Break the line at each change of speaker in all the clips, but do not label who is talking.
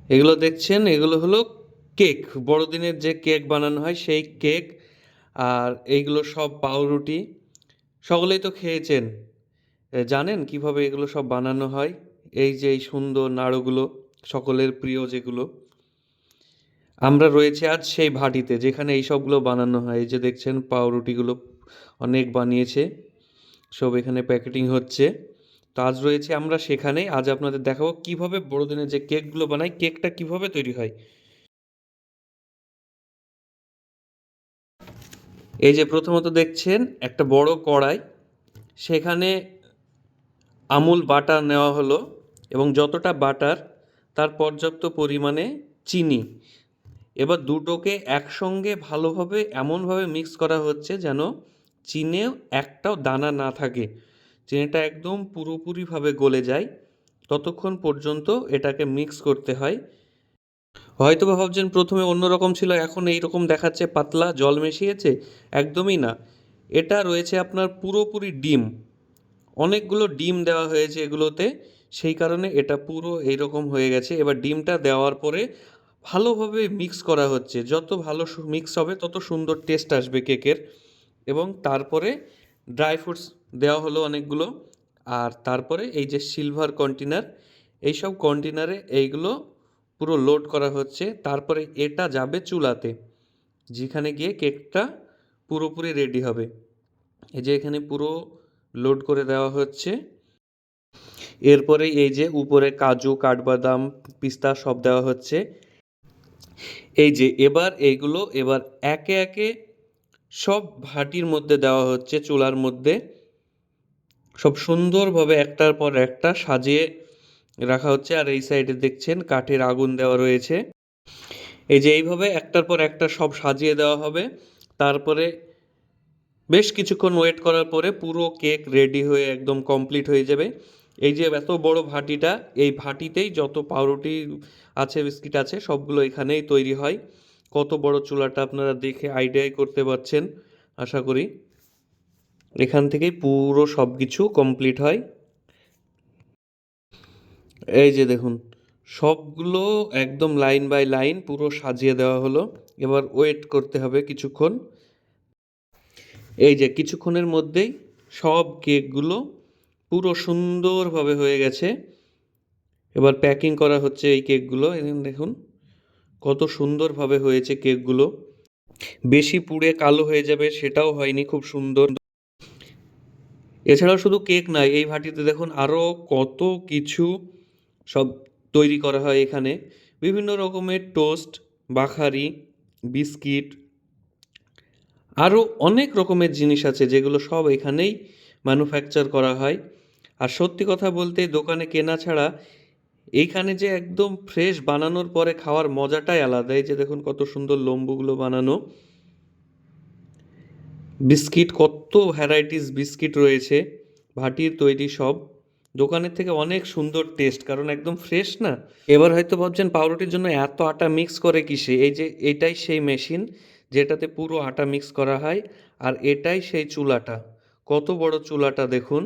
এগুলো দেখছেন, এগুলো হলো কেক, বড়দিনের যে কেক বানানো হয় সেই কেক। আর এইগুলো সব পাউরুটি। সকলেই তো খেয়েছেন, জানেন কিভাবে এগুলো সব বানানো হয়। এই যে এই সুন্দর নাড়ুগুলো, সকলের প্রিয় যেগুলো। আমরা রয়েছে আজ সেই ভাটিতে যেখানে এই সবগুলো বানানো হয়। এই যে দেখছেন পাউরুটিগুলো অনেক বানিয়েছে, সব এখানে প্যাকেটিং হচ্ছে। তো আজ রয়েছে আমরা সেখানেই। আজ আপনাদের দেখাবো কিভাবে বড়দিনের যে কেকগুলো বানাই, কেকটা কিভাবে তৈরি হয়। এই যে প্রথমত দেখছেন একটা বড় কড়াই, সেখানে আমুল বাটার নেওয়া হলো এবং যতটা বাটার তার পর্যাপ্ত পরিমাণে চিনি। এবার দুটোকে একসঙ্গে ভালোভাবে এমনভাবে মিক্স করা হচ্ছে যেন চিনেও একটাও দানা না থাকে, চিনিটা একদম পুরোপুরিভাবে গলে যায়। ততক্ষণ পর্যন্ত এটাকে মিক্স করতে হয়। হয়তো বা ভাবছেন প্রথমে অন্যরকম ছিল, এখন এই রকম দেখাচ্ছে পাতলা জল মিশিয়েছে। একদমই না, এটা রয়েছে আপনার পুরোপুরি ডিম। অনেকগুলো ডিম দেওয়া হয়েছে এগুলোতে, সেই কারণে এটা পুরো এইরকম হয়ে গেছে। এবার ডিমটা দেওয়ার পরে ভালোভাবে মিক্স করা হচ্ছে। যত ভালো মিক্স হবে তত সুন্দর টেস্ট আসবে কেকের। এবং তারপরে ড্রাই ফ্রুটস দেওয়া হলো অনেকগুলো। আর তারপরে এই যে সিলভার কন্টেনার, এইসব কন্টেনারে এইগুলো পুরো লোড করা হচ্ছে। তারপরে এটা যাবে চুলাতে, যেখানে গিয়ে কেকটা পুরোপুরি রেডি হবে। এই যে এখানে পুরো লোড করে দেওয়া হচ্ছে। এরপরে এই যে উপরে কাজু, কাঠবাদাম, পিস্তা সব দেওয়া হচ্ছে। এই যে এবার এইগুলো এবার একে একে সব ভাটির মধ্যে দেওয়া হচ্ছে, চুলার মধ্যে। সব সুন্দরভাবে একটার পর একটা সাজিয়ে রাখা হচ্ছে। আর এই সাইডে দেখছেন কাঠের আগুন দেওয়া রয়েছে। এই যে এইভাবে একটার পর একটা সব সাজিয়ে দেওয়া হবে। তারপরে বেশ কিছুক্ষণ ওয়েট করার পরে পুরো কেক রেডি হয়ে একদম কমপ্লিট হয়ে যাবে। এই যে এত বড় ভাটিটা, এই ভাটিতেই যত পাউরুটি আছে, বিস্কিট আছে, সবগুলো এখানেই তৈরি হয়। কত বড় চুলাটা আপনারা দেখে আইডিয়াই করতে পারছেন আশা করি। এখান থেকেই পুরো সব কিছু কমপ্লিট হয়। এই যে দেখুন, সবগুলো একদম লাইন বাই লাইন পুরো সাজিয়ে দেওয়া হলো। এবার ওয়েট করতে হবে কিছুক্ষণ। এই যে কিছুক্ষণের মধ্যেই সব কেকগুলো পুরো সুন্দরভাবে হয়ে গেছে। এবার প্যাকিং করা হচ্ছে এই কেকগুলো। এখানে দেখুন কত সুন্দরভাবে হয়েছে কেকগুলো। বেশি পুড়ে কালো হয়ে যাবে সেটাও হয়নি, খুব সুন্দর। এছাড়াও শুধু কেক নয়, এই ভাটিতে দেখুন আরও কত কিছু সব তৈরি করা হয় এখানে। বিভিন্ন রকমের টোস্ট, বাখারি, বিস্কিট, আরও অনেক রকমের জিনিস আছে যেগুলো সব এখানেই ম্যানুফ্যাকচার করা হয়। আর সত্যি কথা বলতে দোকানে কেনা ছাড়া এইখানে যে একদম ফ্রেশ বানানোর পরে খাওয়ার মজাটাই আলাদা। এই যে দেখুন কত সুন্দর লম্বুগুলো বানানো। বিস্কিট, কত ভ্যারাইটিস বিস্কিট রয়েছে, ভাটির তৈরি সব। দোকানের থেকে অনেক সুন্দর টেস্ট, কারণ একদম ফ্রেশ না। এবার হয়তো ভাবছেন পাউরুটির জন্য এত আটা মিক্স করে কিসে। এই যে এটাই সেই মেশিন যেটাতে পুরো আটা মিক্স করা হয়। আর এটাই সেই চুলাটা, কত বড় চুলাটা দেখুন।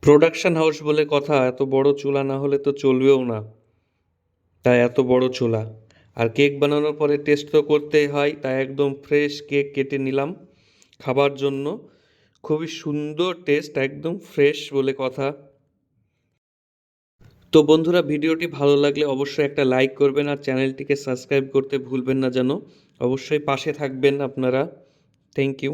প্রোডাকশন হাউস বলে কথা, এত বড় চুলা না হলে তো চলবেও না, তাই এত বড় চুলা। আর কেক বানানোর পরে টেস্ট তো করতেই হয়, তাই একদম ফ্রেশ কেক কেটে নিলাম খাবার জন্য। খুবই সুন্দর টেস্ট, একদম ফ্রেশ বলে কথা। তো বন্ধুরা, ভিডিওটি ভালো লাগলে অবশ্যই একটা লাইক করবেন আর চ্যানেলটিকে সাবস্ক্রাইব করতে ভুলবেন না যেন। অবশ্যই পাশে থাকবেন আপনারা। Thank you.